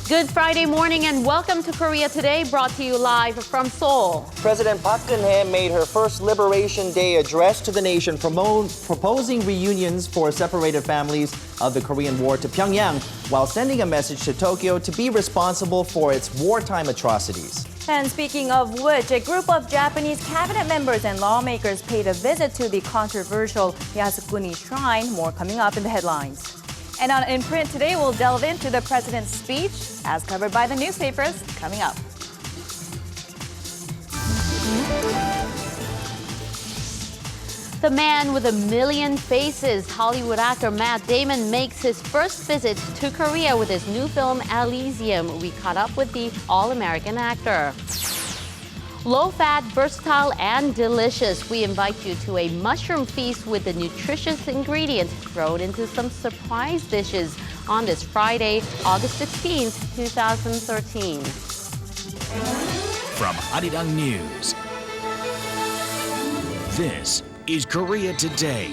Good Friday morning and welcome to Korea Today, brought to you live from Seoul. President Park Geun-hye made her first Liberation Day address to the nation, proposing reunions for separated families of the Korean War to Pyongyang, while sending a message to Tokyo to be responsible for its wartime atrocities. And speaking of which, a group of Japanese cabinet members and lawmakers paid a visit to the controversial Yasukuni Shrine. More coming up in the headlines. And on In Print today, we'll delve into the president's speech, as covered by the newspapers, coming up. The man with a million faces, Hollywood actor Matt Damon, makes his first visit to Korea with his new film Elysium. We caught up with the all-American actor. Low-fat, versatile, and delicious, we invite you to a mushroom feast with the nutritious ingredients thrown into some surprise dishes on this Friday, August 16, 2013. From Arirang News, this is Korea Today.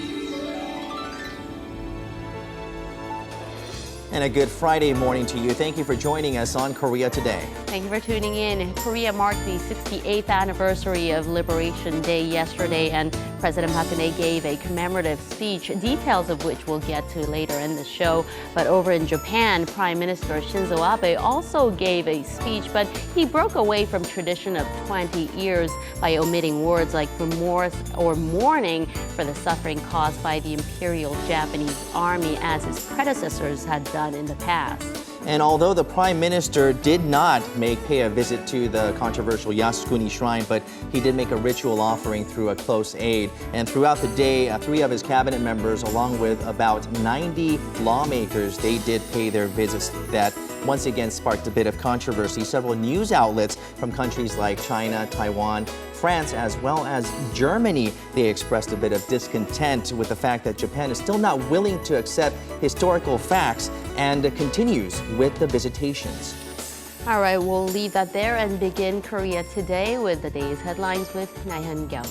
And a good Friday morning to you. Thank you for joining us on Korea Today. Thank you for tuning in. Korea marked the 68th anniversary of Liberation Day yesterday, and President Park Geun-hye gave a commemorative speech, details of which we'll get to later in the show. But over in Japan, Prime Minister Shinzo Abe also gave a speech, but he broke away from tradition of 20 years by omitting words like remorse or mourning for the suffering caused by the Imperial Japanese Army, as his predecessors had done in the past. And although the Prime Minister did not pay a visit to the controversial Yasukuni Shrine, but he did make a ritual offering through a close aide. And throughout the day, 3 of his cabinet members, along with about 90 lawmakers, they did pay their visits that once again sparked a bit of controversy. Several news outlets from countries like China, Taiwan, France, as well as Germany, they expressed a bit of discontent with the fact that Japan is still not willing to accept historical facts and continues with the visitations. All right, we'll leave that there and begin Korea Today with the day's headlines with Nahyun Kyung.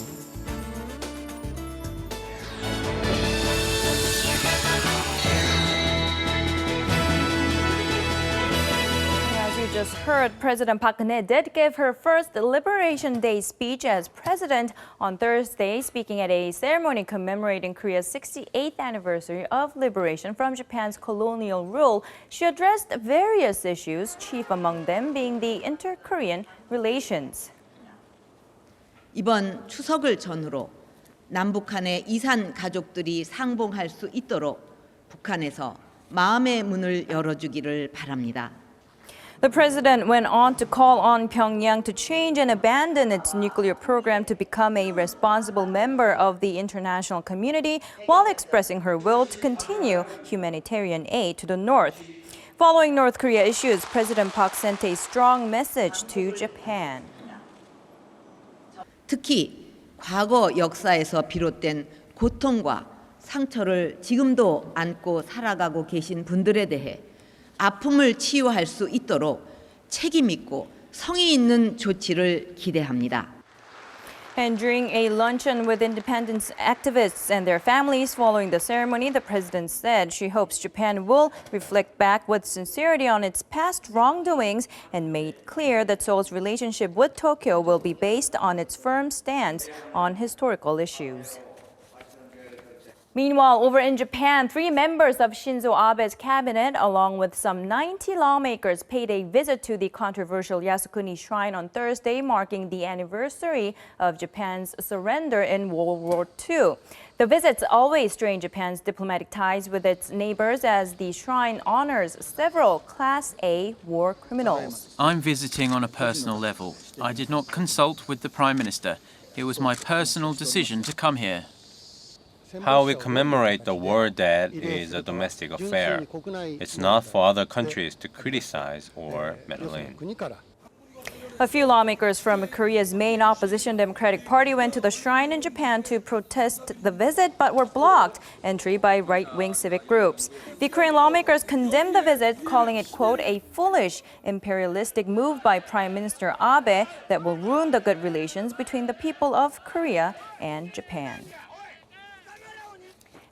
Just heard, President Park Geun-hye did give her first Liberation Day speech as president on Thursday, speaking at a ceremony commemorating Korea's 68th anniversary of liberation from Japan's colonial rule. She addressed various issues, chief among them being the inter-Korean relations. 이번 추석을 전후로 남북한의 이산 가족들이 상봉할 수 있도록 북한에서 마음의 문을 열어주기를 바랍니다. The president went on to call on Pyongyang to change and abandon its nuclear program to become a responsible member of the international community, while expressing her will to continue humanitarian aid to the north. Following North Korea issues, President Park sent a strong message to Japan. 특히 과거 역사에서 비롯된 고통과 상처를 지금도 안고 살아가고 계신 분들에 대해 아픔을 치유할 수 있도록 책임 있고 성의 있는 조치를 기대합니다. And during a luncheon with independence activists and their families following the ceremony, the president said she hopes Japan will reflect back with sincerity on its past wrongdoings and made clear that Seoul's relationship with Tokyo will be based on its firm stance on historical issues. Meanwhile, over in Japan, 3 members of Shinzo Abe's cabinet, along with some 90 lawmakers, paid a visit to the controversial Yasukuni Shrine on Thursday, marking the anniversary of Japan's surrender in World War II. The visits always strain Japan's diplomatic ties with its neighbors, as the shrine honors several Class A war criminals. I'm visiting on a personal level. I did not consult with the Prime Minister. It was my personal decision to come here. How we commemorate the war dead is a domestic affair. It's not for other countries to criticize or meddle in. A few lawmakers from Korea's main opposition Democratic Party went to the shrine in Japan to protest the visit, but were blocked entry by right-wing civic groups. The Korean lawmakers condemned the visit, calling it, quote, a foolish, imperialistic move by Prime Minister Abe that will ruin the good relations between the people of Korea and Japan.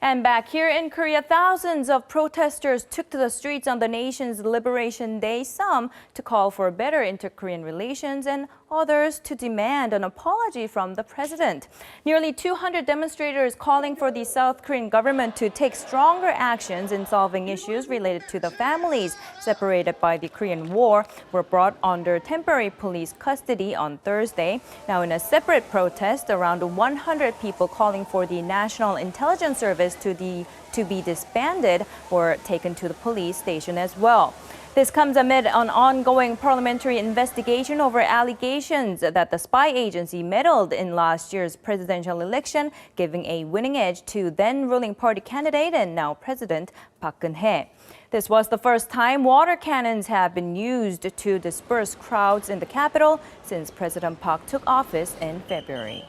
And back here in Korea, thousands of protesters took to the streets on the nation's Liberation Day, some to call for better inter-Korean relations and others to demand an apology from the president. Nearly 200 demonstrators calling for the South Korean government to take stronger actions in solving issues related to the families separated by the Korean War were brought under temporary police custody on Thursday. Now, in a separate protest, around 100 people calling for the National Intelligence Service to be disbanded were taken to the police station as well. This comes amid an ongoing parliamentary investigation over allegations that the spy agency meddled in last year's presidential election, giving a winning edge to then ruling party candidate and now President Park Geun-hye. This was the first time water cannons have been used to disperse crowds in the capital since President Park took office in February.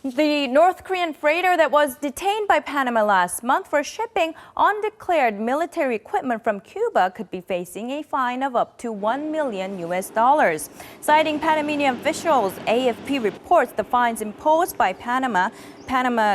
The North Korean freighter that was detained by Panama last month for shipping undeclared military equipment from Cuba could be facing a fine of up to $1 million. Citing Panamanian officials, AFP reports the fines imposed by Panama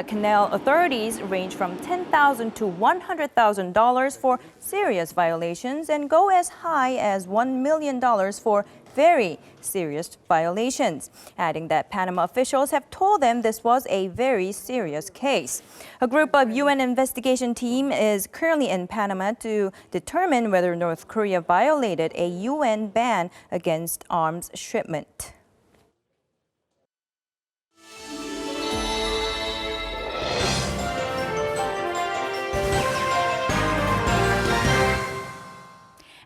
Canal authorities range from $10,000 to $100,000 for serious violations and go as high as $1 million for very serious violations, adding that Panama officials have told them this was a very serious case. A group of UN investigation team is currently in Panama to determine whether North Korea violated a UN ban against arms shipment.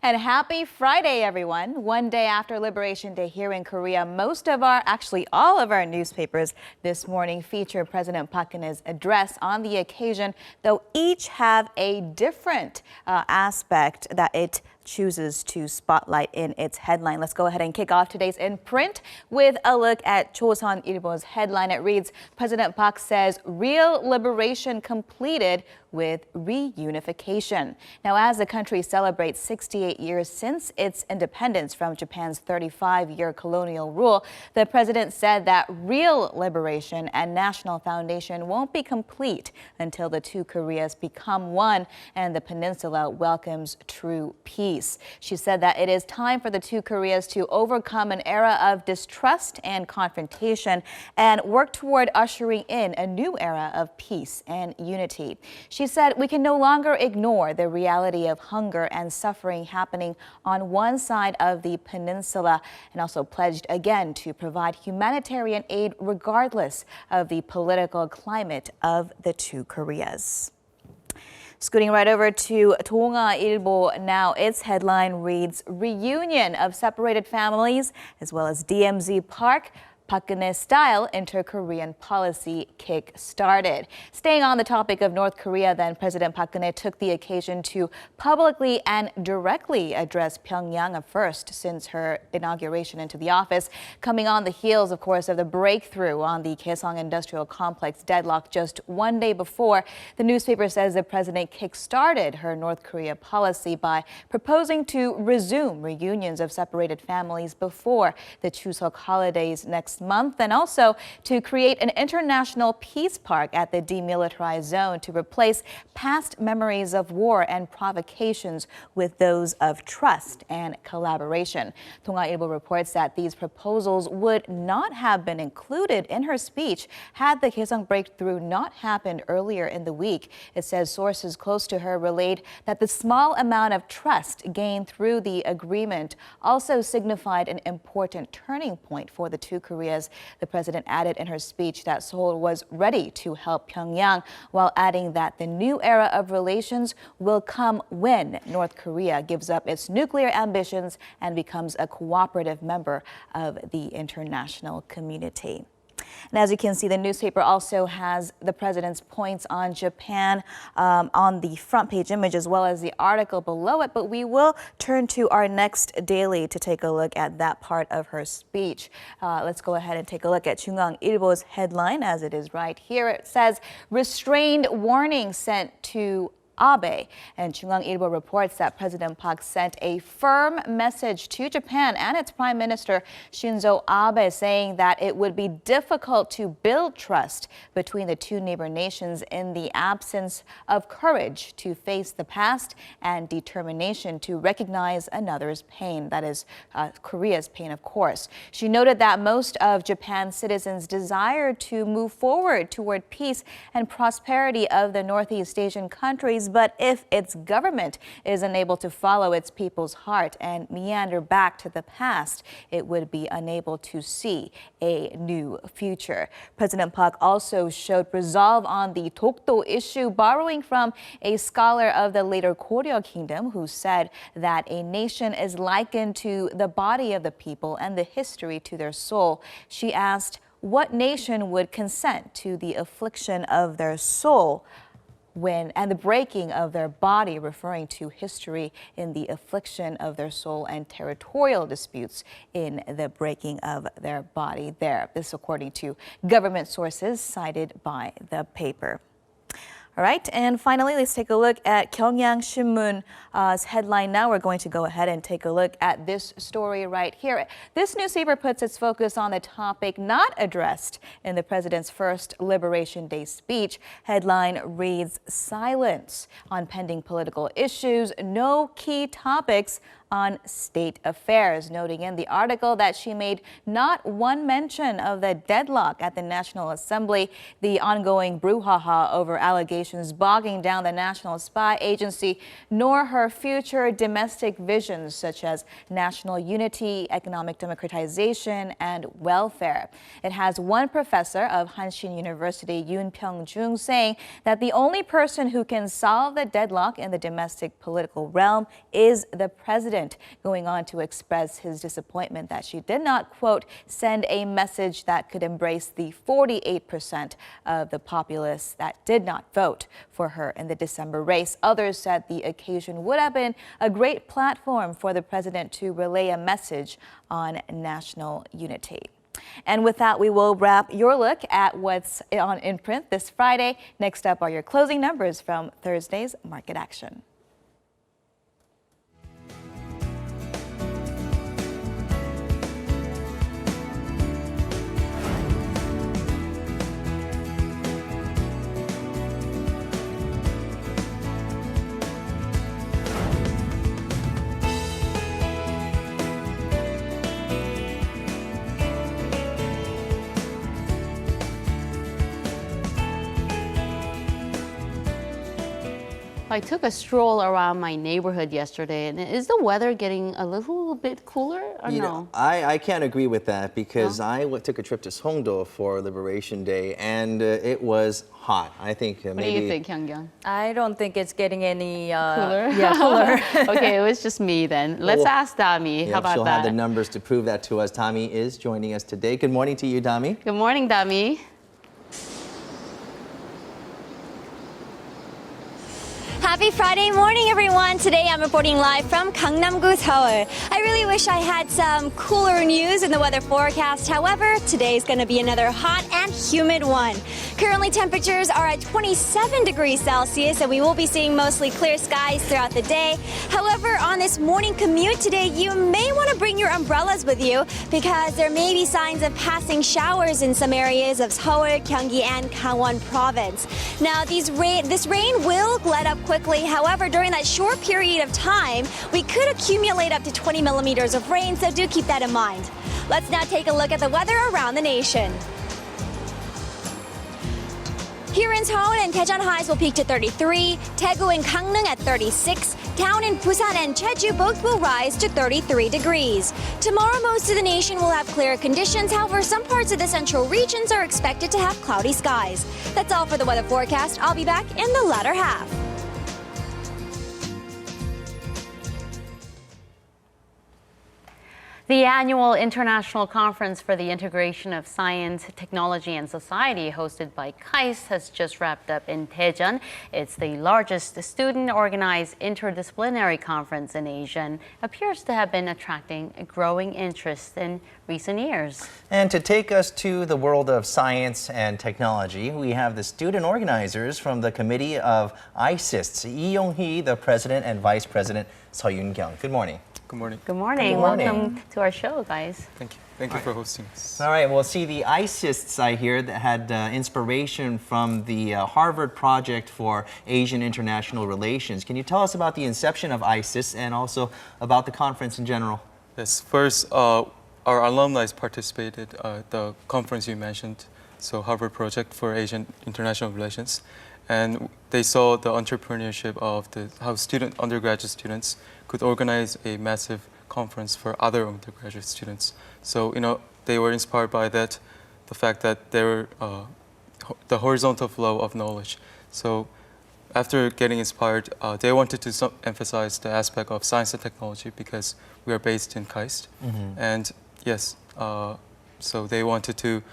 And happy Friday, everyone. One day after Liberation Day here in Korea, actually all of our newspapers this morning feature President Park Geun-hye's address on the occasion, though each have a different aspect that it chooses to spotlight in its headline. Let's go ahead and kick off today's in print with a look at Joseon-Ilbo's headline. It reads, President Park says real liberation completed with reunification. Now, as the country celebrates 68 years since its independence from Japan's 35-year colonial rule, the president said that real liberation and national foundation won't be complete until the two Koreas become one and the peninsula welcomes true peace. She said that it is time for the two Koreas to overcome an era of distrust and confrontation and work toward ushering in a new era of peace and unity. She said we can no longer ignore the reality of hunger and suffering happening on one side of the peninsula, and also pledged again to provide humanitarian aid regardless of the political climate of the two Koreas. Scooting right over to 동아일보 now, its headline reads, Reunion of separated families as well as DMZ Park. Park Geun-hye style inter-Korean policy kick-started. Staying on the topic of North Korea, then, President Park Geun-hye took the occasion to publicly and directly address Pyongyang first since her inauguration into the office, coming on the heels, of course, of the breakthrough on the Kaesong Industrial Complex deadlock just one day before. The newspaper says the president kick-started her North Korea policy by proposing to resume reunions of separated families before the Chuseok holidays next month, and also to create an international peace park at the demilitarized zone to replace past memories of war and provocations with those of trust and collaboration. 동아일보 reports that these proposals would not have been included in her speech had the Kaesong breakthrough not happened earlier in the week. It says sources close to her relayed that the small amount of trust gained through the agreement also signified an important turning point for the two Koreas. The president added in her speech that Seoul was ready to help Pyongyang, while adding that the new era of relations will come when North Korea gives up its nuclear ambitions and becomes a cooperative member of the international community. And as you can see, the newspaper also has the president's points on Japan on the front page image, as well as the article below it. But we will turn to our next daily to take a look at that part of her speech. Let's go ahead and take a look at 중앙일보's headline as it is right here. It says, restrained warning sent to Abe. And 중앙일보 reports that President Park sent a firm message to Japan and its Prime Minister Shinzo Abe saying that it would be difficult to build trust between the two neighbor nations in the absence of courage to face the past and determination to recognize another's pain. That is Korea's pain, of course. She noted that most of Japan's citizens desire to move forward toward peace and prosperity of the Northeast Asian countries, but if its government is unable to follow its people's heart and meander back to the past, it would be unable to see a new future. President Park also showed resolve on the Dokdo issue, borrowing from a scholar of the later Goryeo Kingdom who said that a nation is likened to the body of the people and the history to their soul. She asked, what nation would consent to the affliction of their soul and the breaking of their body, referring to history in the affliction of their soul and territorial disputes in the breaking of their body there. This according to government sources cited by the paper. All right, and finally, let's take a look at Gyeongyang Shinmun's headline now. We're going to go ahead and take a look at this story right here. This newspaper puts its focus on the topic not addressed in the president's first Liberation Day speech. Headline reads, "Silence on pending political issues, no key topics on state affairs," noting in the article that she made not one mention of the deadlock at the National Assembly, the ongoing brouhaha over allegations bogging down the National Spy Agency, nor her future domestic visions such as national unity, economic democratization, and welfare. It has one professor of Hanshin University, Yoon Pyeong-jung, saying that the only person who can solve the deadlock in the domestic political realm is the president, going on to express his disappointment that she did not, quote, send a message that could embrace the 48% of the populace that did not vote for her in the December race. Others said the occasion would have been a great platform for the president to relay a message on national unity. And with that, we will wrap your look at what's in print this Friday. Next up are your closing numbers from Thursday's market action. I took a stroll around my neighborhood yesterday, and is the weather getting a little bit cooler or You no? know, I can't agree with that because I took a trip to Songdo for Liberation Day, and it was hot. I think What maybe... do you think, Hyungyang? I don't think it's getting any Cooler? Yeah, cooler. Okay, it was just me then. Let's ask Dami. Yeah, How about she'll that? have the numbers to prove that to us. Dami is joining us today. Good morning to you, Dami. Good morning, Dami. Happy Friday morning, everyone. Today I'm reporting live from Gangnam-gu, Seoul. I really wish I had some cooler news in the weather forecast. However, today's going to be another hot and humid one. Currently, temperatures are at 27 degrees Celsius, and we will be seeing mostly clear skies throughout the day. However, on this morning commute today, you may want to bring your umbrellas with you because there may be signs of passing showers in some areas of Seoul, Gyeonggi, and Gangwon province. Now, this rain will let up quickly. However, during that short period of time, we could accumulate up to 20 millimeters of rain, so do keep that in mind. Let's now take a look at the weather around the nation. Here in Seoul and Daejeon highs will peak to 33, Daegu and Gangneung at 36, down in Busan and Jeju both will rise to 33 degrees. Tomorrow, most of the nation will have clear conditions. However, some parts of the central regions are expected to have cloudy skies. That's all for the weather forecast. I'll be back in the latter half. The annual International Conference for the Integration of Science, Technology and Society, hosted by KAIST, has just wrapped up in Daejeon. It's the largest student-organized interdisciplinary conference in Asia and appears to have been attracting a growing interest in recent years. And to take us to the world of science and technology, we have the student organizers from the Committee of ICISTS, Lee Yong-hee, the president, and vice president, Seo Yoon-kyung. Good morning. Good morning. Good morning. Good morning. Welcome to our show, guys. Thank you. Thank you for hosting us. All right, well, see, the ICISTS, I hear, that had inspiration from the Harvard Project for Asian International Relations. Can you tell us about the inception of ICISTS and also about the conference in general? Yes, first, our alumni participated at the conference you mentioned, so Harvard Project for Asian International Relations. And they saw the entrepreneurship of how undergraduate students could organize a massive conference for other undergraduate students. So, they were inspired by that, the fact that they were the horizontal flow of knowledge. So, after getting inspired, they wanted to emphasize the aspect of science and technology because we are based in KAIST. And yes, so they wanted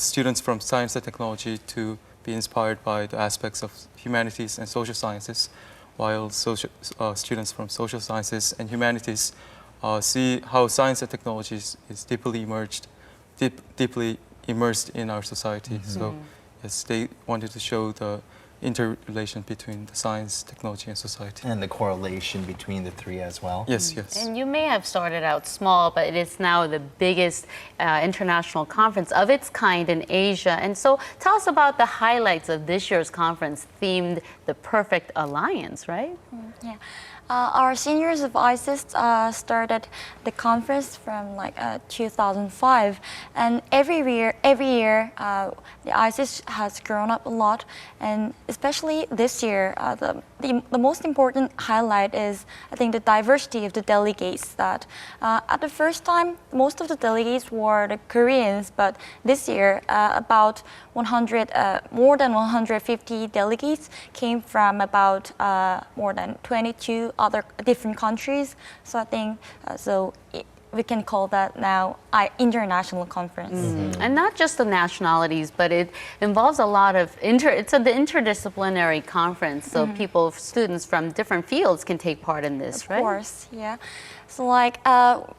students from science and technology to be inspired by the aspects of humanities and social sciences, while students from social sciences and humanities see how science and technology is deeply immersed in our society. So yes, they wanted to show the interrelation between the science, technology, and society. And the correlation between the three as well. Yes, yes. And you may have started out small, but it is now the biggest international conference of its kind in Asia. And so tell us about the highlights of this year's conference themed The Perfect Alliance, right? Yeah. Our seniors of ICISTS started the conference from 2005, and every year the ICISTS has grown up a lot, and especially this year, the most important highlight is, I think, the diversity of the delegates. That at the first time, most of the delegates were the Koreans, but this year about more than 150 delegates came from about more than 22 other different countries. So I think we can call that now international conference. And not just the nationalities, but it involves a lot of the interdisciplinary conference. So students from different fields can take part in this, right? Of course, yeah. So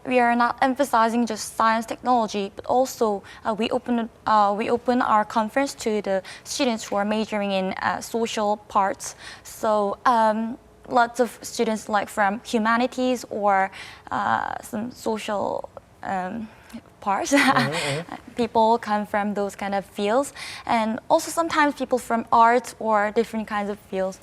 we are not emphasizing just science, technology, but also we open our conference to the students who are majoring in social parts. So lots of students from humanities or some social parts. People come from those kind of fields, and also sometimes people from arts or different kinds of fields.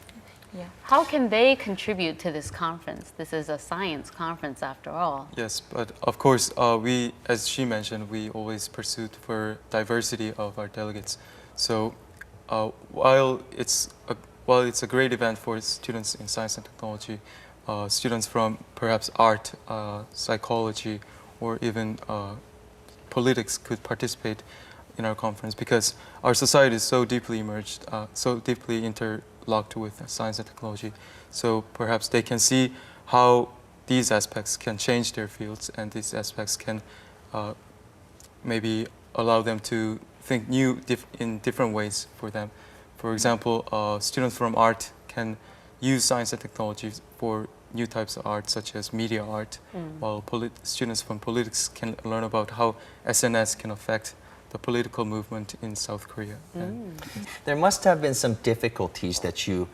Yeah. How can they contribute to this conference? This is a science conference after all. Yes, but of course, we, as she mentioned, we always pursued for diversity of our delegates. So while it's a great event for students in science and technology, students from perhaps art, psychology, or even politics could participate in our conference because our society is so deeply immersed, so deeply interlocked with science and technology. So perhaps they can see how these aspects can change their fields, and these aspects can maybe allow them to think in different ways for them. For example, students from art can use science and technology for new types of art, such as media art, while students from politics can learn about how SNS can affect the political movement in South Korea. There must have been some difficulties that you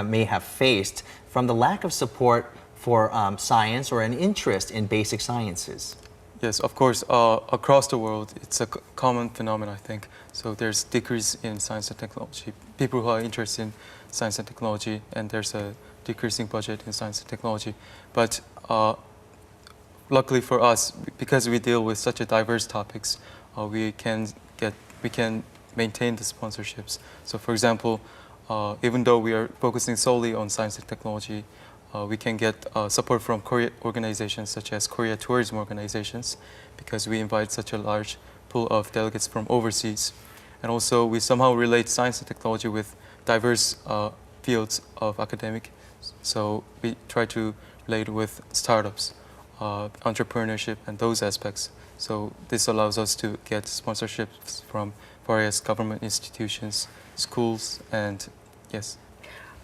may have faced from the lack of support for science or an interest in basic sciences. Yes, of course, across the world, it's a common phenomenon, I think. So there's decrease in science and technology. People who are interested in science and technology, and there's a decreasing budget in science and technology. But luckily for us, because we deal with such a diverse topics, we can maintain the sponsorships. So for example, even though we are focusing solely on science and technology, we can get support from Korea organizations such as Korea tourism organizations, because we invite such a large pool of delegates from overseas. And also we somehow relate science and technology with diverse fields of academic. So we try to relate with startups. entrepreneurship and those aspects. So this allows us to get sponsorships from various government institutions, schools, and yes.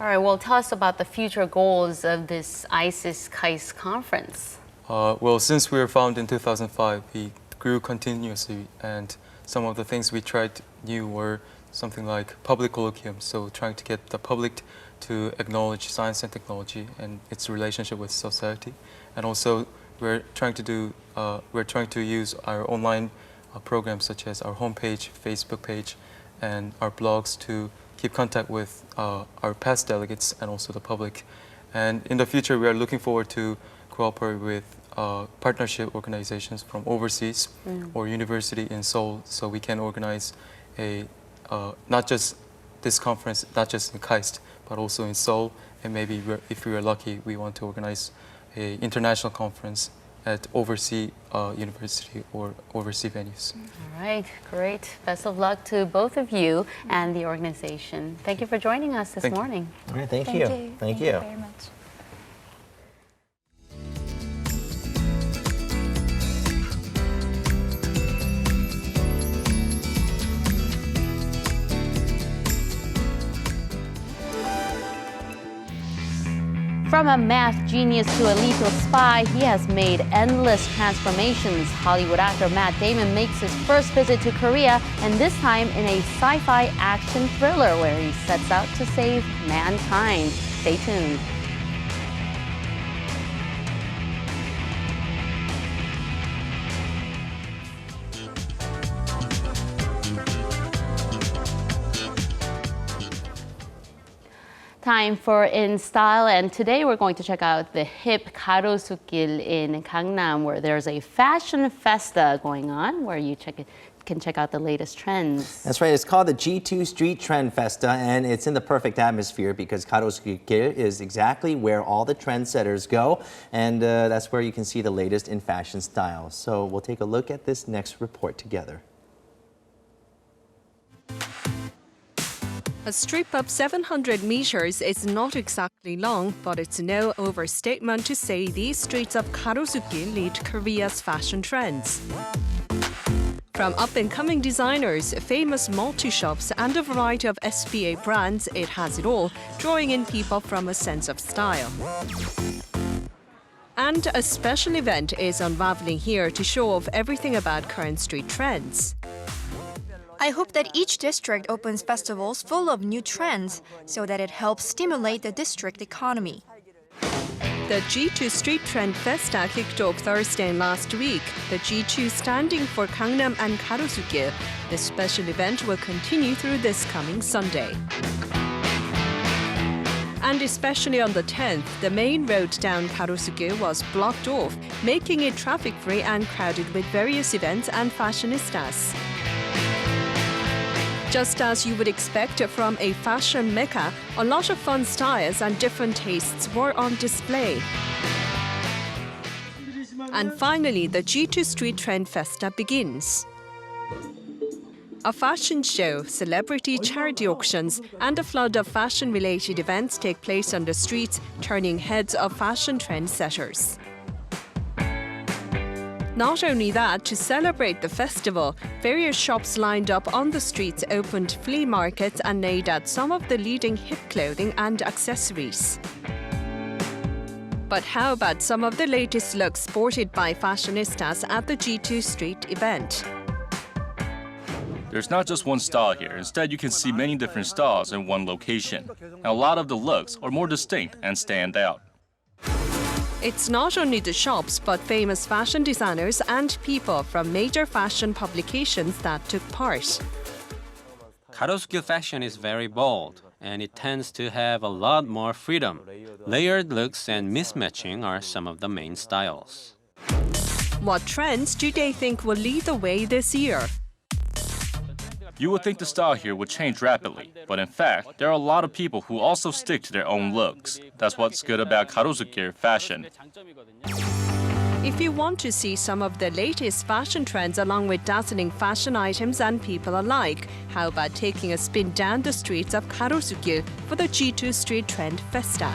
All right, well, tell us about the future goals of this ICISTS-KAIST conference. Well, since we were founded in 2005, we grew continuously, and some of the things we tried new were something like public colloquiums, so trying to get the public to acknowledge science and technology and its relationship with society. And also, we're trying to use our online programs such as our homepage, Facebook page, and our blogs to keep contact with our past delegates and also the public. And in the future, we are looking forward to cooperate with partnership organizations from overseas or university in Seoul, so we can organize not just this conference, not just in KAIST, but also in Seoul, and maybe if we are lucky, we want to organize an international conference at overseas university or overseas venues. All right, great. Best of luck to both of you and the organization. Thank you for joining us this morning. All right, thank you. Thank you very much. From a math genius to a lethal spy, he has made endless transformations. Hollywood actor Matt Damon makes his first visit to Korea, and this time in a sci-fi action thriller where he sets out to save mankind. Stay tuned. Time for INStyle, and today we're going to check out the hip Garosu-gil in Gangnam, where there's a fashion festa going on, where you can check out the latest trends. That's right. It's called the G2 Street Trend Festa, and it's in the perfect atmosphere because Garosu-gil is exactly where all the trendsetters go, and that's where you can see the latest in fashion styles. So we'll take a look at this next report together. A strip of 700 meters is not exactly long, but it's no overstatement to say these streets of Garosu-gil lead Korea's fashion trends. From up-and-coming designers, famous multi-shops, and a variety of SPA brands, it has it all, drawing in people from a sense of style. And a special event is unraveling here to show off everything about current street trends. I hope that each district opens festivals full of new trends so that it helps stimulate the district economy. The G2 Street Trend Festa kicked off Thursday last week, the G2 standing for Gangnam and Garosu-gil. This special event will continue through this coming Sunday. And especially on the 10th, the main road down Garosu-gil was blocked off, making it traffic-free and crowded with various events and fashionistas. Just as you would expect from a fashion mecca, a lot of fun styles and different tastes were on display. And finally, the G2 Street Trend Festa begins. A fashion show, celebrity charity auctions, and a flood of fashion-related events take place on the streets, turning heads of fashion trendsetters. Not only that, to celebrate the festival, various shops lined up on the streets opened flea markets and laid out some of the leading hip clothing and accessories. But how about some of the latest looks sported by fashionistas at the G2 Street event? There's not just one style here. Instead, you can see many different styles in one location. And a lot of the looks are more distinct and stand out. It's not only the shops, but famous fashion designers and people from major fashion publications that took part. Garosu-gil fashion is very bold, and it tends to have a lot more freedom. Layered looks and mismatching are some of the main styles. What trends do they think will lead the way this year? You would think the style here would change rapidly, but in fact, there are a lot of people who also stick to their own looks. That's what's good about Garosu-gil fashion. If you want to see some of the latest fashion trends along with dazzling fashion items and people alike, how about taking a spin down the streets of Garosu-gil for the G2 Street Trend Festa?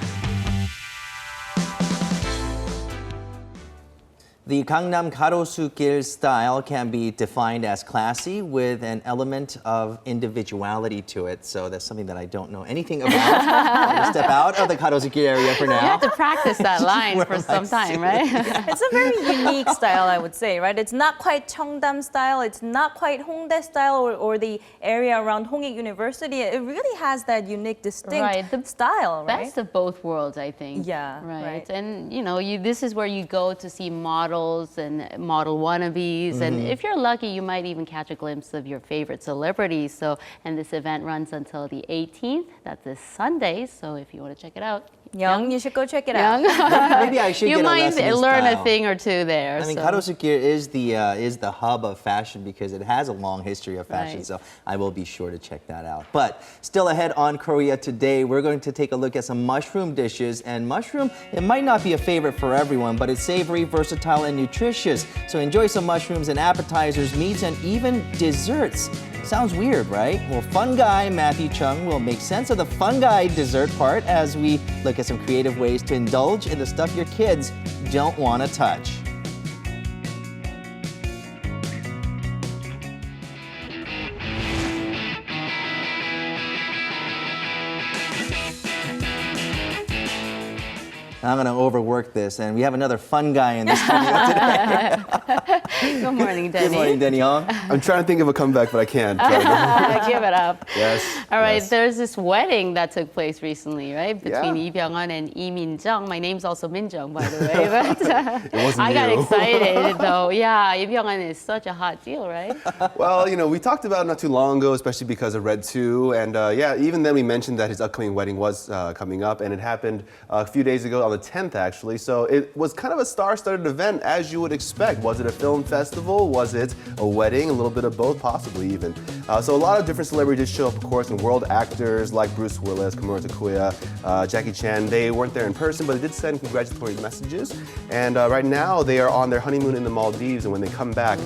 The Gangnam Garosu-gil style can be defined as classy with an element of individuality to it. So that's something that I don't know anything about. I'm going to step out of the Garosu-gil area for now. You have to practice that line for some time, right? It's a very unique style, I would say, right? It's not quite Cheongdam style, it's not quite Hongdae style or the area around Hongik University. It really has that unique, distinct style, right? Best of both worlds, I think. Yeah, right. And you know, this is where you go to see models and model wannabes, and if you're lucky, you might even catch a glimpse of your favorite celebrities. So, and this event runs until the 18th. That's this Sunday. So, if you want to check it out, Young, you should go check it out. Maybe I should you get a might lesson in learn style. a thing or two there. I mean, so. Garosu-gil is the hub of fashion because it has a long history of fashion. Right. So I will be sure to check that out. But still ahead on Korea Today, we're going to take a look at some mushroom dishes. And mushroom, it might not be a favorite for everyone, but it's savory, versatile, and nutritious. So enjoy some mushrooms and appetizers, meats, and even desserts. Sounds weird, right? Well, fun guy Matthew Chung will make sense of the fun guy dessert part as we look at some creative ways to indulge in the stuff your kids don't want to touch. I'm going to overwork this, and we have another fun guy in the studio today. Good morning, Denny. Good morning, Denny Hong. I'm trying to think of a comeback, but I can't. Give it up. Yes. All right, yes. there's this wedding that took place recently, right? Between Lee Byung-hun and Lee Min-jung. My name's also Min-jung, by the way. But It wasn't I got you. excited, though. Yeah, Lee Byung-hun is such a hot deal, right? Well, you know, we talked about it not too long ago, especially because of Red 2. And yeah, even then we mentioned that his upcoming wedding was coming up, and it happened a few days ago on the 10th, actually. So it was kind of a star-studded event, as you would expect. Was it a film festival? Was it a wedding? A little bit of both, possibly even. So a lot of different celebrities did show up, of course, and world actors like Bruce Willis, Komuro Takuya, Jackie Chan. They weren't there in person, but they did send congratulatory messages. And right now, they are on their honeymoon in the Maldives, and when they come back,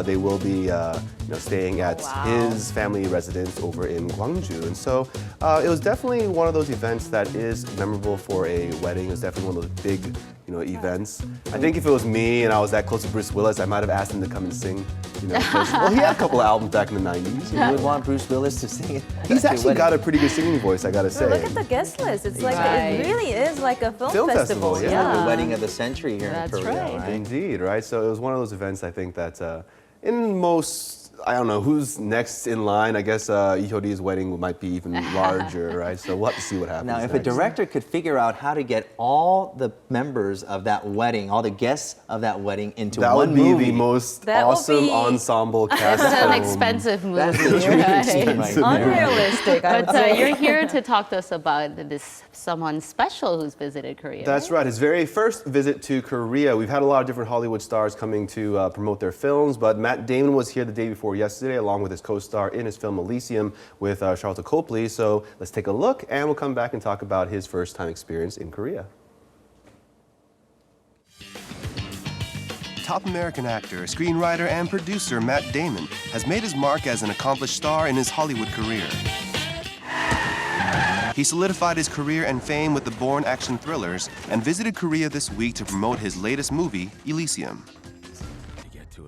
they will be staying at his family residence over in Gwangju. And so it was definitely one of those events that is memorable for a wedding. It was definitely one of those big events. I think if it was me and I was that close to Bruce Willis, I might have asked him to come and sing. Well, he had a couple of albums back in the 90s. You would want Bruce Willis to sing it. He's actually got a pretty good singing voice, I gotta say. Look at the guest list. It's like, it really is like a film festival. Yeah, the wedding of the century here in Korea. Right. Indeed, right? So it was one of those events, I think, that in most, I don't know, who's next in line? I guess Lee Hyori-'s wedding might be even larger, right? So we'll have to see what happens Now, if next. a director could figure out how to get all the members of that wedding, all the guests of that wedding into that one would be movie. the most awesome ensemble cast. It's an film. expensive movie. That's the dream team right there. Unrealistic, I would But say. you're here to talk to us about this someone special who's visited Korea. That's right. His very first visit to Korea. We've had a lot of different Hollywood stars coming to promote their films, but Matt Damon was here the day before yesterday, along with his co-star in his film Elysium with Charlotte Copley. So let's take a look, and we'll come back and talk about his first-time experience in Korea. Top American actor, screenwriter, and producer Matt Damon has made his mark as an accomplished star in his Hollywood career. He solidified his career and fame with the Bourne action thrillers and visited Korea this week to promote his latest movie, Elysium.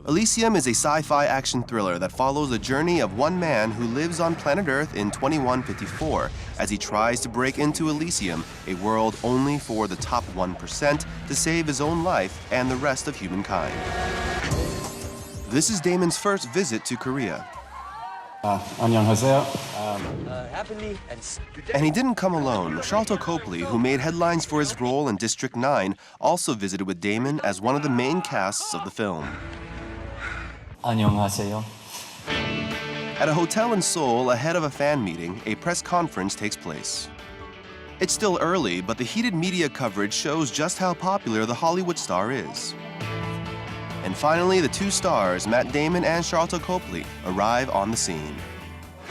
Elysium is a sci-fi action thriller that follows the journey of one man who lives on planet Earth in 2154 as he tries to break into Elysium, a world only for the top 1%, to save his own life and the rest of humankind. This is Damon's first visit to Korea. And he didn't come alone. Charlotte Copley, who made headlines for his role in District 9, also visited with Damon as one of the main casts of the film. 안녕하세요. At a hotel in Seoul, ahead of a fan meeting, a press conference takes place. It's still early, but the heated media coverage shows just how popular the Hollywood star is. And finally, the two stars, Matt Damon and Charlotte Copley, arrive on the scene.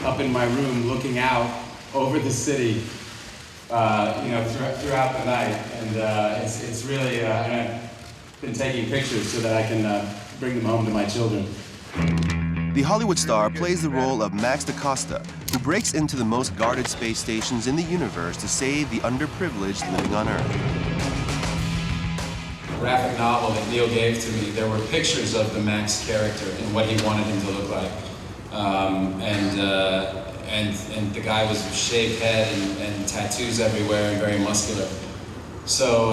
Up in my room, looking out over the city, throughout the night, and it's really. And I've been taking pictures so that I can bring them home to my children. The Hollywood star plays the role of Max DaCosta, who breaks into the most guarded space stations in the universe to save the underprivileged living on Earth. graphic novel that Neil gave to me, there were pictures of the Max character and what he wanted him to look like. And the guy was shaved head and tattoos everywhere and very muscular. So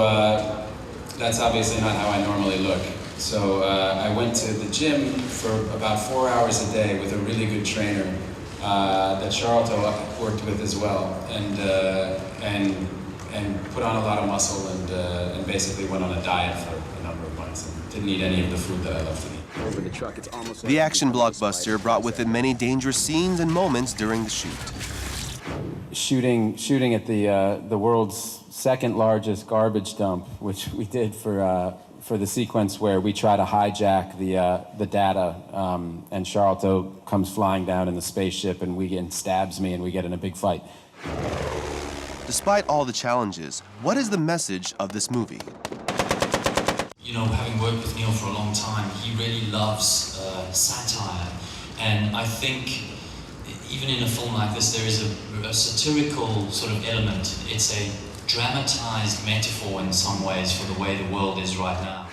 that's obviously not how I normally look. So I went to the gym for about 4 hours a day with a really good trainer that Charlotte worked with as well, and put on a lot of muscle and basically went on a diet for a number of months and didn't eat any of the food that I love to eat. Over the truck, it's almost The action blockbuster brought with it many dangerous scenes and moments during the shoot. Shooting at the world's second largest garbage dump, which we did for the sequence where we try to hijack the data, and Charlton comes flying down in the spaceship and stabs me and we get in a big fight. Despite all the challenges, what is the message of this movie? You know, having worked with Neil for a long time, he really loves satire, and I think even in a film like this, there is a satirical sort of element. It's a dramatized metaphor in some ways for the way the world is right now.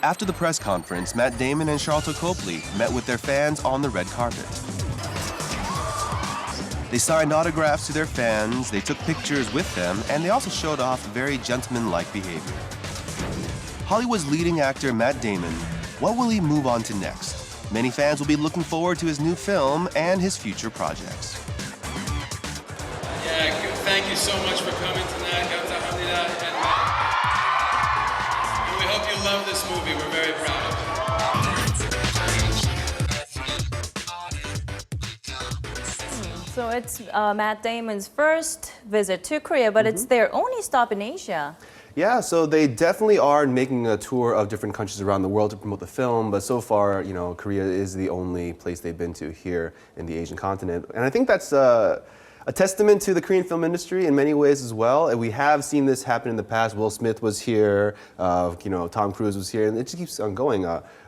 After the press conference, Matt Damon and Charlton Copley met with their fans on the red carpet. They signed autographs to their fans, they took pictures with them, and they also showed off very gentleman-like behavior. Hollywood's leading actor Matt Damon, what will he move on to next? Many fans will be looking forward to his new film and his future projects. Yeah, thank you so much for coming tonight. And we hope you love this movie. We're very proud of you. So it's Matt Damon's first visit to Korea, but it's their only stop in Asia. Yeah, so they definitely are making a tour of different countries around the world to promote the film, but so far, you know, Korea is the only place they've been to here in the Asian continent. And I think that's a testament to the Korean film industry in many ways as well. And we have seen this happen in the past. Will Smith was here, you know, Tom Cruise was here, and it just keeps on going.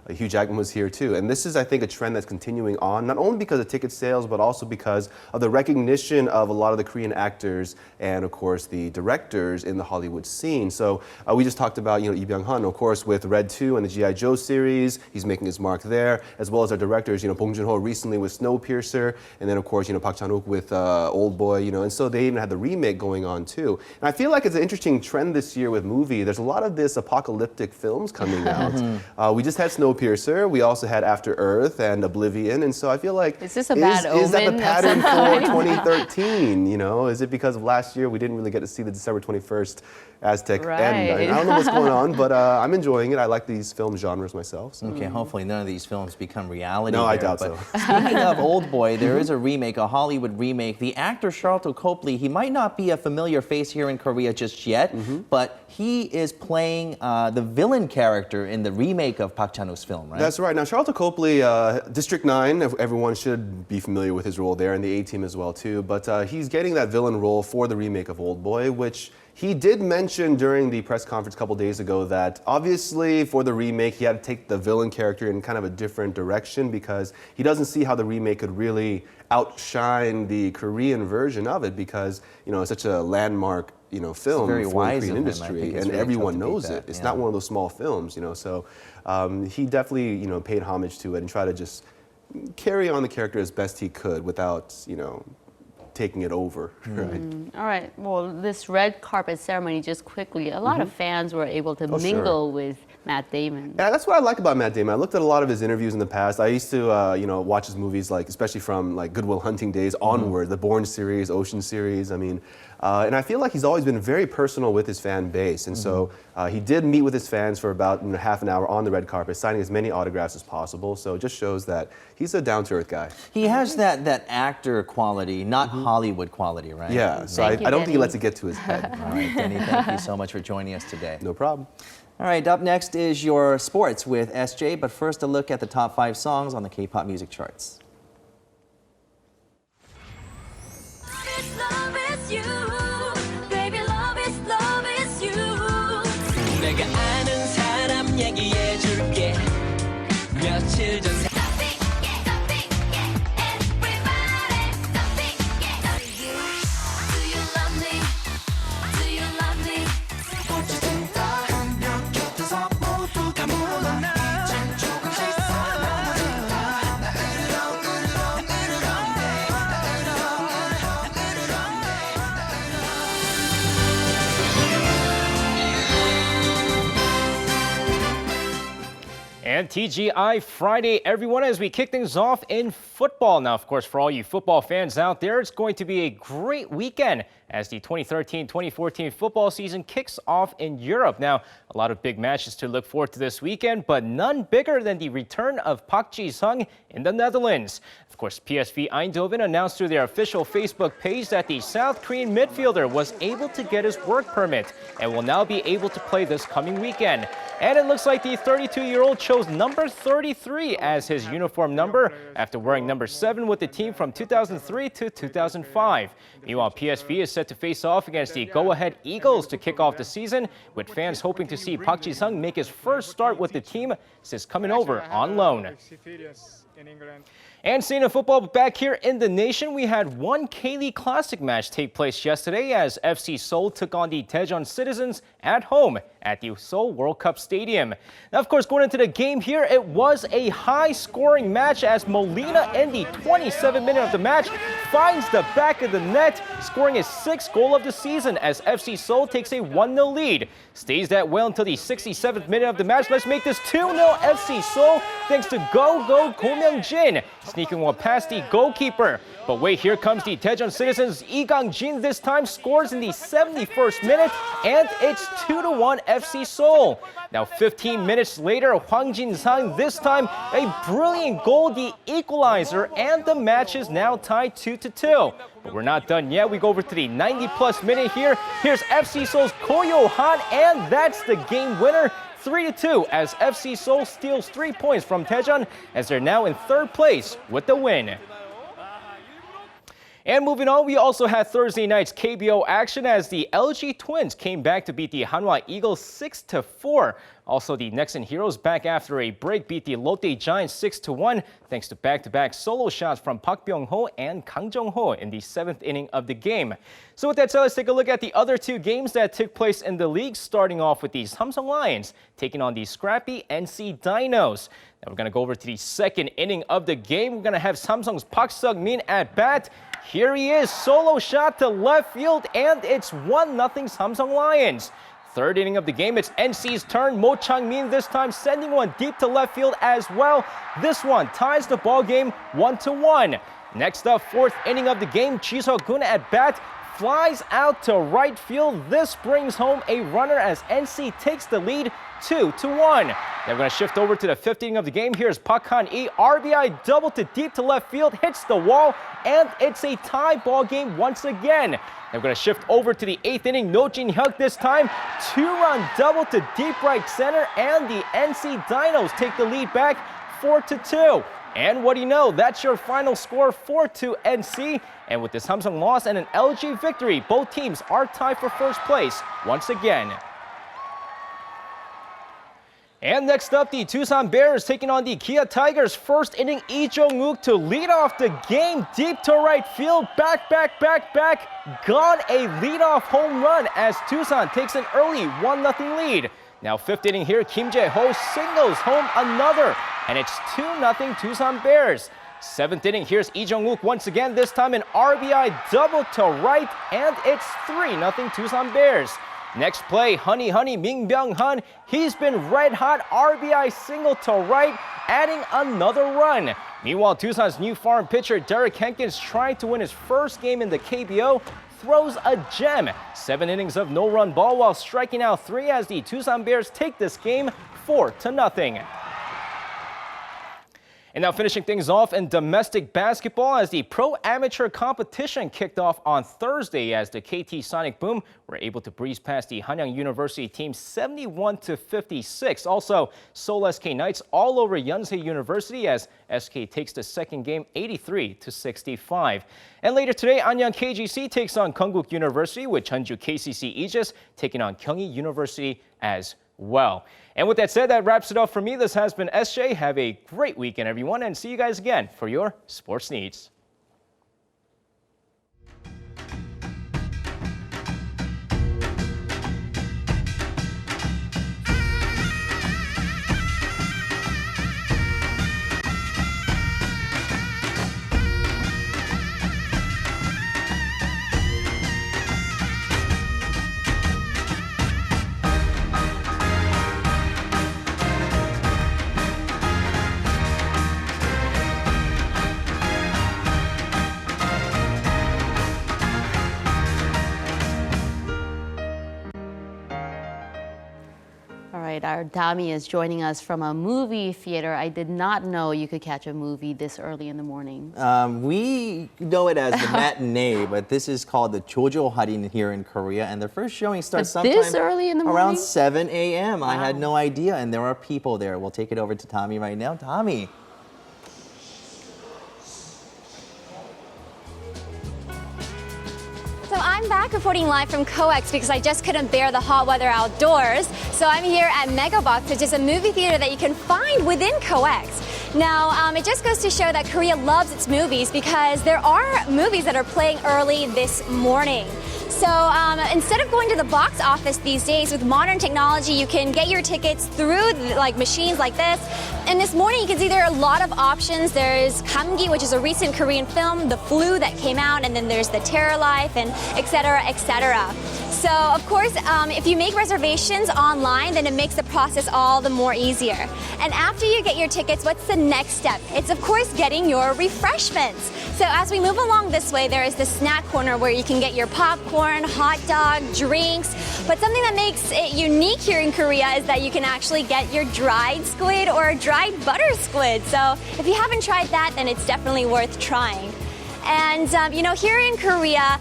Hugh Jackman was here too. And this is, I think, a trend that's continuing on, not only because of ticket sales, but also because of the recognition of a lot of the Korean actors and, of course, the directors in the Hollywood scene. So we just talked about, you know, Lee Byung-hun, of course, with Red 2 and the G.I. Joe series. He's making his mark there, as well as our directors, you know, Bong Joon-ho recently with Snowpiercer, and then, of course, you know, Park Chan-wook with Old Boy, you know, and so they even had the remake going on too. And I feel like it's an interesting trend this year with movie. There's a lot of this apocalyptic films coming out. We just had Snowpiercer. We also had After Earth and Oblivion, and so I feel like is this a bad omen? Is that the pattern for 2013? You know, is it because of last year we didn't really get to see the December 21st Aztec end? I don't know what's going on, but I'm enjoying it. I like these film genres myself. So. Okay, hopefully none of these films become reality. No, here, I doubt so. Speaking of Old Boy, there is a remake, a Hollywood remake. The actor Charlton Copley, he might not be a familiar face here in Korea just yet, but he is playing the villain character in the remake of Park Chan-wook's film, right? That's right. Now, Charlton Copley, District 9, everyone should be familiar with his role there, and the A-Team as well, too. But he's getting that villain role for the remake of Old Boy, which he did mention during the press conference a couple days ago that obviously for the remake, he had to take the villain character in kind of a different direction because he doesn't see how the remake could really outshine the Korean version of it because, you know, it's such a landmark, you know, film for the Korean industry, and everyone knows it. It's not one of those small films, you know, so he definitely, you know, paid homage to it and tried to just carry on the character as best he could without, you know, taking it over. Right? All right. Well, this red carpet ceremony, just quickly, a lot of fans were able to mingle with Matt Damon. Yeah, that's what I like about Matt Damon. I looked at a lot of his interviews in the past. I used to, you know, watch his movies, like especially from like Good Will Hunting days onward, the Bourne series, Ocean series. I mean, and I feel like he's always been very personal with his fan base. And so he did meet with his fans for about half an hour on the red carpet, signing as many autographs as possible. So it just shows that he's a down-to-earth guy. He has that actor quality, not Hollywood quality, right? Yeah, so I don't think he lets it get to his head. All right, Denny, thank you so much for joining us today. No problem. All right, up next is your sports with SJ, but first a look at the top 5 songs on the K-pop music charts. And TGI Friday, everyone, as we kick things off in football. Now, of course, for all you football fans out there, it's going to be a great weekend as the 2013-2014 football season kicks off in Europe. Now, a lot of big matches to look forward to this weekend, but none bigger than the return of Park Ji-sung in the Netherlands. Of course, PSV Eindhoven announced through their official Facebook page that the South Korean midfielder was able to get his work permit and will now be able to play this coming weekend. And it looks like the 32-year-old chose number 33 as his uniform number after wearing number 7 with the team from 2003 to 2005. Meanwhile, PSV is set to face off against the Go-Ahead Eagles to kick off the season, with fans hoping to see Park Ji-sung make his first start with the team since coming over on loan. And staying in football back here in the nation, we had one K-League Classic match take place yesterday as FC Seoul took on the Daejeon Citizens at home at the Seoul World Cup Stadium. Now, of course, going into the game here, it was a high-scoring match as Molina in the 27th minute of the match finds the back of the net, scoring his 6th goal of the season as FC Seoul takes a 1-0 lead. Stays that well until the 67th minute of the match. Let's make this 2-0 FC Seoul thanks to Go Myung-jin, sneaking one past the goalkeeper. But wait, here comes the Daejeon Citizens. Lee Gang-jin this time scores in the 71st minute, and it's 2-1 FC Seoul. Now 15 minutes later, Hwang Jin-sang this time a brilliant goal, the equalizer, and the match is now tied 2-2. But we're not done yet. We go over to the 90-plus minute here. Here's FC Seoul's Ko Yo-han, and that's the game winner. 3-2 as FC Seoul steals 3 points from Daejeon as they're now in 3rd place with the win. And moving on, we also had Thursday night's KBO action as the LG Twins came back to beat the Hanwha Eagles 6-4. Also, the Nexon Heroes back after a break beat the Lotte Giants 6-1 thanks to back-to-back solo shots from Park Byung-ho and Kang Jong-ho in the 7th inning of the game. So with that said, let's take a look at the other 2 games that took place in the league, starting off with the Samsung Lions taking on the scrappy NC Dinos. Now we're going to go over to the 2nd inning of the game. We're going to have Samsung's Park Seok-min at bat. Here he is, solo shot to left field, and it's 1-0 Samsung Lions. 3rd inning of the game, it's NC's turn. Mo Chang-min this time sending one deep to left field as well. This one ties the ball game 1-1. Next up, 4th inning of the game, Ji Seok-gun at bat flies out to right field. This brings home a runner as NC takes the lead 2-1. Now we're going to shift over to the 5th inning of the game. Here's Park Han-lee, RBI double to deep to left field, hits the wall, and it's a tie ball game once again. Now we're going to shift over to the 8th inning. No Jin-hyuk this time, 2-run double to deep right center, and the NC Dinos take the lead back 4-2. And what do you know? That's your final score, 4-2 NC. And with this Samsung loss and an LG victory, both teams are tied for 1st place once again. And next up, the Tucson Bears taking on the Kia Tigers. 1st inning, Lee Jong-wook to lead off the game deep to right field. Back. Gone, a leadoff home run as Tucson takes an early 1-0 lead. Now 5th inning here, Kim Jae-ho singles home another, and it's 2-0 Tucson Bears. 7th inning, here's Lee Jong-wook once again, this time an RBI double to right, and it's 3-0 Tucson Bears. Next play, Honey Min Byung-han, he's been red hot, RBI single to right, adding another run. Meanwhile, Tucson's new foreign pitcher Derek Hankins trying to win his 1st game in the KBO, throws a gem. 7 innings of no-run ball while striking out 3 as the Tucson Bears take this game 4-0. And now finishing things off in domestic basketball as the pro-amateur competition kicked off on Thursday as the KT Sonic Boom were able to breeze past the Hanyang University team 71-56. Also, Seoul SK Knights all over Yonsei University as SK takes the 2nd game 83-65. And later today, Anyang KGC takes on Konkuk University with Jeonju KCC Aegis taking on Gyeonggi University as well. And with that said, that wraps it up for me. This has been SJ. Have a great weekend, everyone, and see you guys again for your sports needs. Our Dami is joining us from a movie theater. I did not know you could catch a movie this early in the morning. We know it as the matinee, but this is called the Jojo Harin here in Korea, and the first showing starts sometime this early in the morning? around 7 a.m. Wow. I had no idea, and there are people there. We'll take it over to Tommy right now. Tommy. So I'm back reporting live from COEX because I just couldn't bear the hot weather outdoors. So I'm here at Megabox, which is a movie theater that you can find within COEX. Now, it just goes to show that Korea loves its movies because there are movies that are playing early this morning. So instead of going to the box office these days with modern technology, you can get your tickets through machines like this. And this morning you can see there are a lot of options. There's Gamgi, which is a recent Korean film, The Flu that came out, and then there's The Terror Life, and et cetera, et cetera. So of course, if you make reservations online, then it makes the process all the more easier. And after you get your tickets, what's the next step? It's of course getting your refreshments. So as we move along this way, there is the snack corner where you can get your popcorn, hot dog, drinks. But something that makes it unique here in Korea is that you can actually get your dried squid or dried butter squid. So if you haven't tried that, then it's definitely worth trying. And, here in Korea,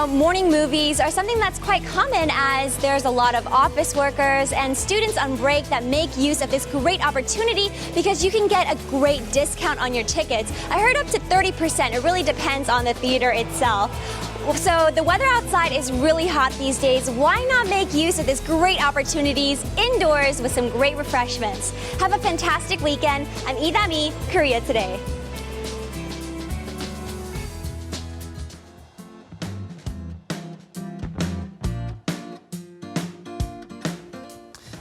morning movies are something that's quite common as there's a lot of office workers and students on break that make use of this great opportunity because you can get a great discount on your tickets. I heard up to 30%. It really depends on the theater itself. So the weather outside is really hot these days. Why not make use of this great opportunities indoors with some great refreshments? Have a fantastic weekend. I'm Idami, Korea Today.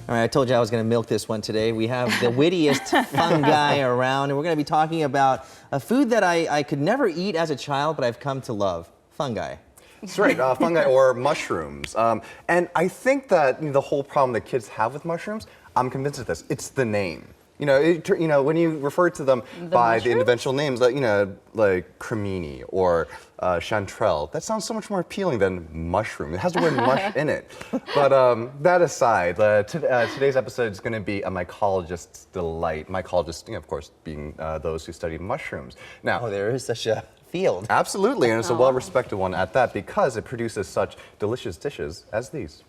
All right, I told you I was going to milk this one today. We have the wittiest fun guy around, and we're going to be talking about a food that I could never eat as a child, but I've come to love. Fun guy. That's right, fungi or mushrooms. And I think that the whole problem that kids have with mushrooms, I'm convinced of this, it's the name. When you refer to them by the individual names, like cremini or chanterelle, that sounds so much more appealing than mushroom. It has the word mush in it. But that aside, today's episode is going to be a mycologist's delight. Mycologists, of course, being those who study mushrooms. Now, there is such a field. Absolutely, and it's a well-respected one at that because it produces such delicious dishes as these.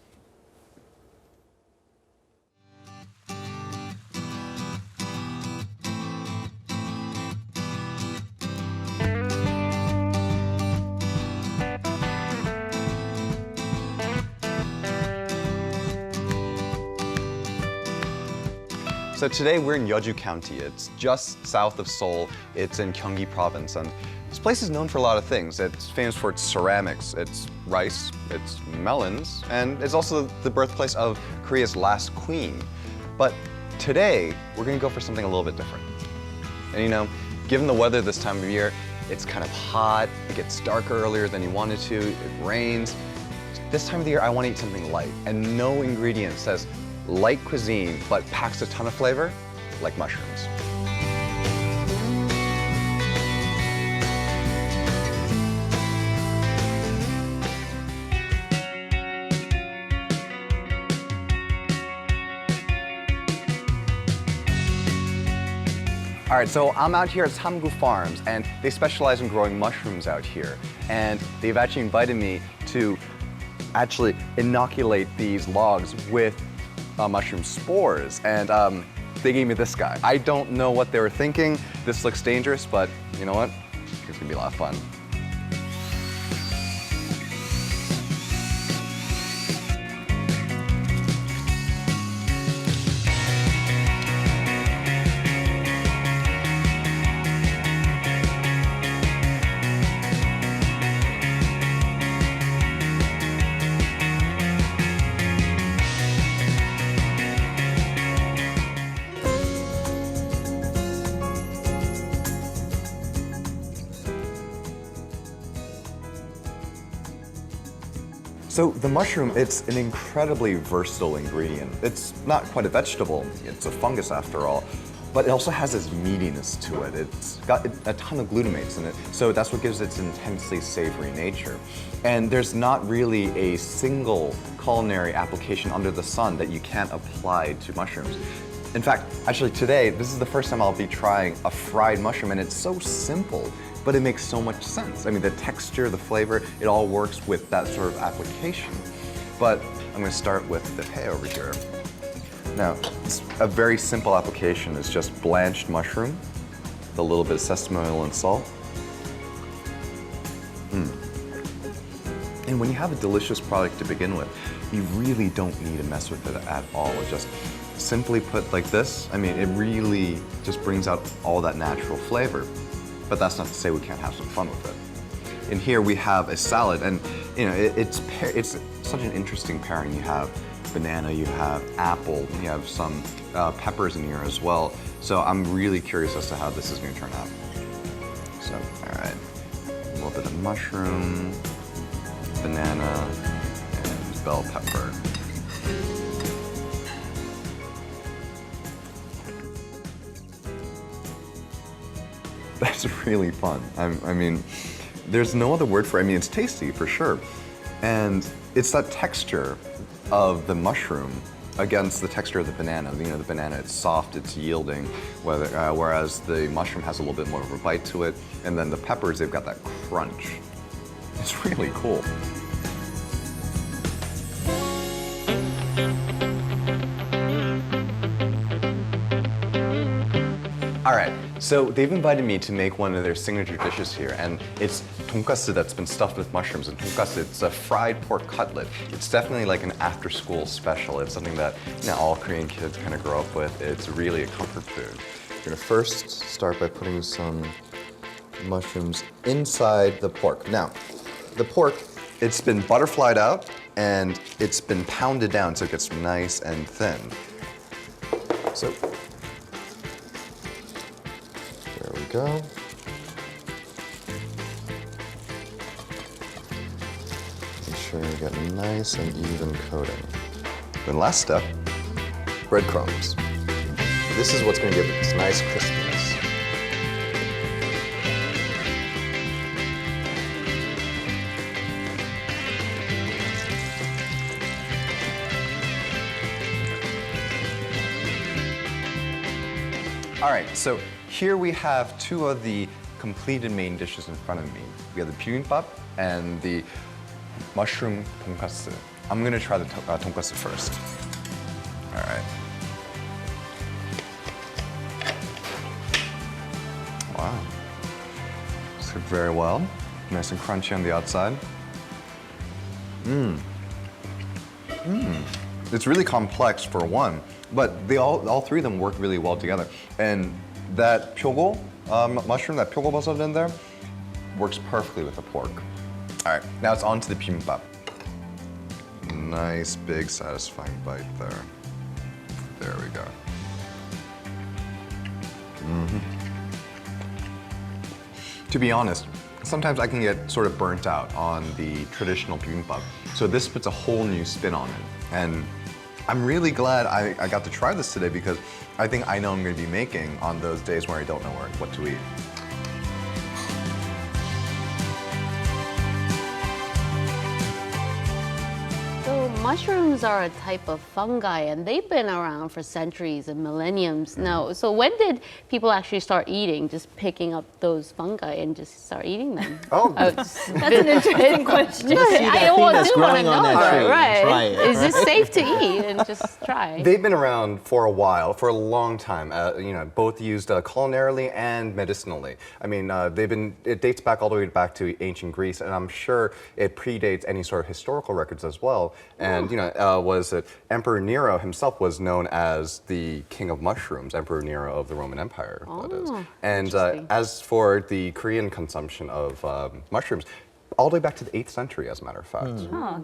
So today we're in Yeoju County. It's just south of Seoul. It's in Gyeonggi Province, and this place is known for a lot of things. It's famous for its ceramics, its rice, its melons, and it's also the birthplace of Korea's last queen. But today we're going to go for something a little bit different. And given the weather this time of year, it's kind of hot, it gets darker earlier than you wanted to, it rains. This time of the year I want to eat something light, and no ingredient says light cuisine, but packs a ton of flavor, like mushrooms. All right, so I'm out here at Samgu Farms, and they specialize in growing mushrooms out here. And they've actually invited me to actually inoculate these logs with mushroom spores, and they gave me this guy. I don't know what they were thinking. This looks dangerous, but you know what? It's gonna be a lot of fun. So the mushroom, it's an incredibly versatile ingredient. It's not quite a vegetable, it's a fungus after all. but it also has this meatiness to it. It's got a ton of glutamates in it, so that's what gives it its intensely savory nature. And there's not really a single culinary application under the sun that you can't apply to mushrooms. In fact, actually today, this is the first time I'll be trying a fried mushroom, and it's so simple, but it makes so much sense. I mean, the texture, the flavor, it all works with that sort of application. But I'm gonna start with the pay over here. Now, it's a very simple application. It's just blanched mushroom, with a little bit of sesame oil and salt. And when you have a delicious product to begin with, you really don't need to mess with it at all. It just simply put like this, I mean, it really just brings out all that natural flavor. But that's not to say we can't have some fun with it. In here we have a salad, and you know, it's such an interesting pairing. You have banana, you have apple, you have some peppers in here as well. So I'm really curious as to how this is going to turn out. So, all right, a little bit of mushroom, banana, and bell pepper. That's really fun. I mean, there's no other word for it. I mean, it's tasty for sure. And it's that texture of the mushroom against the texture of the banana. You know, the banana, it's soft, it's yielding, whereas the mushroom has a little bit more of a bite to it. And then the peppers, they've got that crunch. It's really cool. All right, so they've invited me to make one of their signature dishes here, and it's tonkatsu that's been stuffed with mushrooms. And tonkatsu, it's a fried pork cutlet. It's definitely like an after-school special. It's something that all Korean kids kind of grow up with. It's really a comfort food. We're gonna first start by putting some mushrooms inside the pork. Now, the pork, it's been butterflied out, and it's been pounded down so it gets nice and thin. So, go. Make sure you get nice and even coating. Then last step, breadcrumbs. This is what's going to give it this nice crispiness. All right, so here we have two of the completed main dishes in front of me. We have the bibimbap and the mushroom tonkatsu. I'm gonna try the tonkatsu first. All right. Wow. It's cooked very well. Nice and crunchy on the outside. It's really complex for one, but they all three of them work really well together. And that pyogo mushroom, that pyogo bosot in there, works perfectly with the pork. All right, now it's on to the bibimbap. Nice, big, satisfying bite there. There we go. To be honest, sometimes I can get sort of burnt out on the traditional bibimbap. So this puts a whole new spin on it. And I'm really glad I got to try this today, because I think I know I'm going to be making on those days where I don't know what to eat. So mushrooms are a type of fungi, and they've been around for centuries and millenniums now. So when did people actually start eating, just picking up those fungi and just start eating them? That's an interesting question. Just see that thing that's growing on that tree. Right. Try it. Is this safe to eat? And just try. They've been around for a while, for a long time. You know, both used culinarily and medicinally. I mean, it dates back all the way back to ancient Greece, and I'm sure it predates any sort of historical records as well. And you know, was it Emperor Nero himself was known as the king of mushrooms, Emperor Nero of the Roman Empire, that is. And as for the Korean consumption of mushrooms, all the way back to the 8th century, as a matter of fact.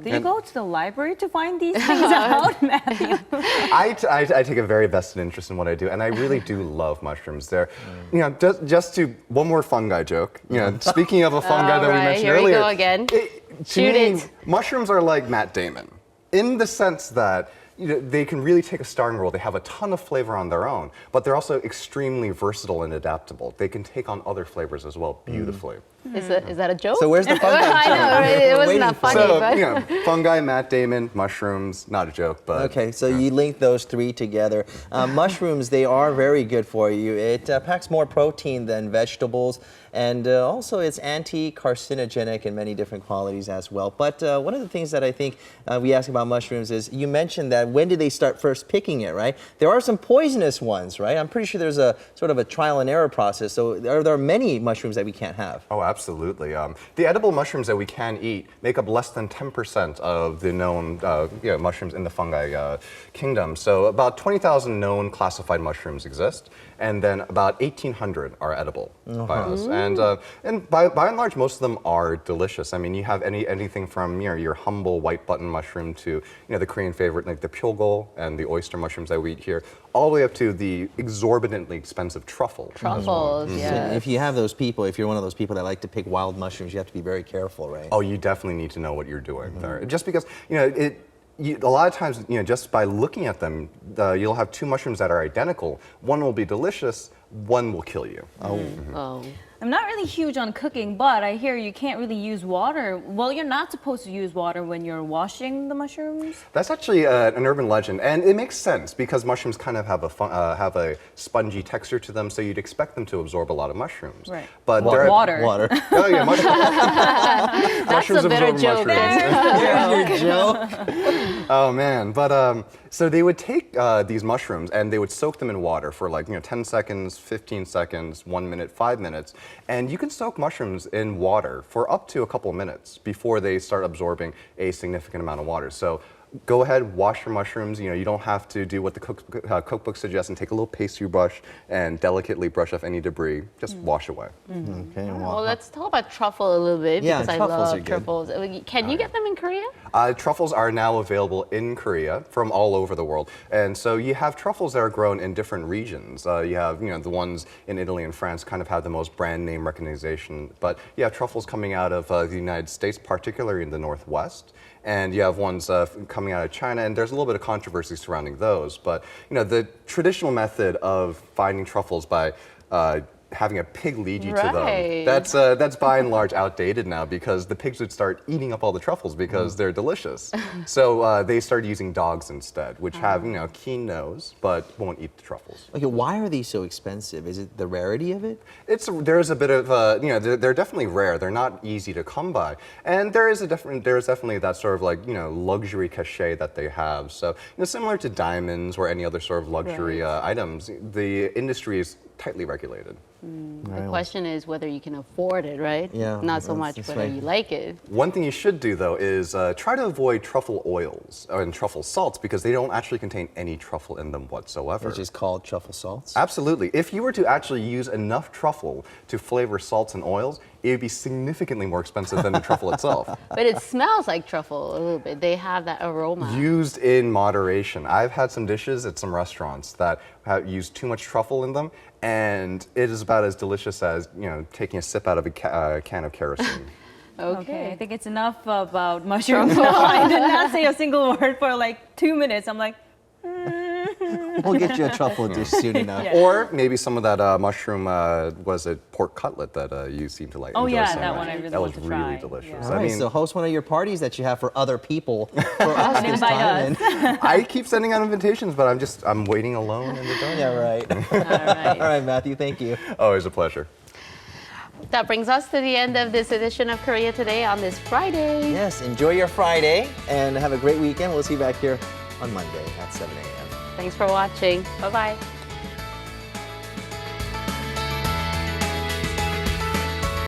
Did you go to the library to find these things out, Matthew? I take a very vested interest in what I do, and I really do love mushrooms. They're, you know, just to one more fungi joke. You know, speaking of a fungi that we mentioned earlier, Here we go again. To me, mushrooms are like Matt Damon, in the sense that, they can really take a starting role. They have a ton of flavor on their own, but they're also extremely versatile and adaptable. They can take on other flavors as well beautifully. Is that a joke? So where's the fungi? I know, right? It was not funny, So, but... fungi, Matt Damon, mushrooms, not a joke, but... Okay, so you link those three together. Mushrooms, they are very good for you. It packs more protein than vegetables, and also it's anti-carcinogenic in many different qualities as well. But one of the things that I think we ask about mushrooms is, you mentioned that when did they start first picking it, right? There are some poisonous ones, right? I'm pretty sure there's a sort of a trial and error process, so there are many mushrooms that we can't have. Oh, absolutely. The edible mushrooms that we can eat make up less than 10% of the known mushrooms in the fungi kingdom. So about 20,000 known classified mushrooms exist, and then about 1,800 are edible by us. And by and large, most of them are delicious. I mean, you have anything from your humble white button mushroom to the Korean favorite like the pyeolgo and the oyster mushrooms that we eat here, all the way up to the exorbitantly expensive truffle. Truffles, yeah. If you have those people, if you're one of those people that like to pick wild mushrooms, you have to be very careful, right? Oh, you definitely need to know what you're doing there. Just because, a lot of times, just by looking at them, you'll have two mushrooms that are identical. One will be delicious, one will kill you. Oh. I'm not really huge on cooking, but I hear you can't really use water. Well, you're not supposed to use water when you're washing the mushrooms? That's actually an urban legend, and it makes sense because mushrooms kind of have a spongy texture to them, so you'd expect them to absorb a lot of mushrooms. Right. But water. Oh yeah, That's mushrooms a better absorb joke. mushrooms. There's your joke. Oh man, but so they would take these mushrooms and they would soak them in water for 10 seconds, 15 seconds, 1 minute, 5 minutes. And you can soak mushrooms in water for up to a couple of minutes before they start absorbing a significant amount of water. So go ahead, wash your mushrooms. You don't have to do what the cookbook suggests and take a little pastry brush and delicately brush off any debris. Just wash away. Okay. Well, let's talk about truffle a little bit Yeah, because I truffles are love good. truffles. Can you get them in Korea? Truffles are now available in Korea from all over the world. And so you have truffles that are grown in different regions. You have, the ones in Italy and France kind of have the most brand name recognition. But you have truffles coming out of the United States, particularly in the Northwest. And you have ones coming out of China, and there's a little bit of controversy surrounding those. But the traditional method of finding truffles by having a pig lead you to them, that's by and large outdated now because the pigs would start eating up all the truffles because they're delicious. So they started using dogs instead, which have a keen nose but won't eat the truffles. Okay, why are these so expensive? Is it the rarity of it? There's a bit of they're definitely rare. They're not easy to come by, and there's definitely that sort of luxury cachet that they have. So similar to diamonds or any other sort of luxury items, the industry is tightly regulated. The question is whether you can afford it, right? Yeah. Not so much whether you like it. One thing you should do, though, is try to avoid truffle oils and truffle salts because they don't actually contain any truffle in them whatsoever. Which is called truffle salts? Absolutely. If you were to actually use enough truffle to flavor salts and oils, it would be significantly more expensive than the truffle itself. But it smells like truffle a little bit. They have that aroma. Used in moderation. I've had some dishes at some restaurants that have used too much truffle in them, and it is about as delicious as taking a sip out of a can of kerosene. Okay, I think it's enough about mushrooms. I did not say a single word for 2 minutes. I'm like, We'll get you a truffle dish soon enough. Yeah. Or maybe some of that mushroom, was it pork cutlet that you seem to like? Oh enjoy yeah, so that much. one I really That want was to really try. delicious. Yeah. All right, so host one of your parties that you have for other people for us And this invite time. us. I keep sending out invitations, but I'm waiting alone in the dark. Yeah, right. All right, Matthew, thank you. Always a pleasure. That brings us to the end of this edition of Korea Today on this Friday. Yes, enjoy your Friday and have a great weekend. We'll see you back here on Monday at 7 a.m. Thanks for watching. Bye-bye.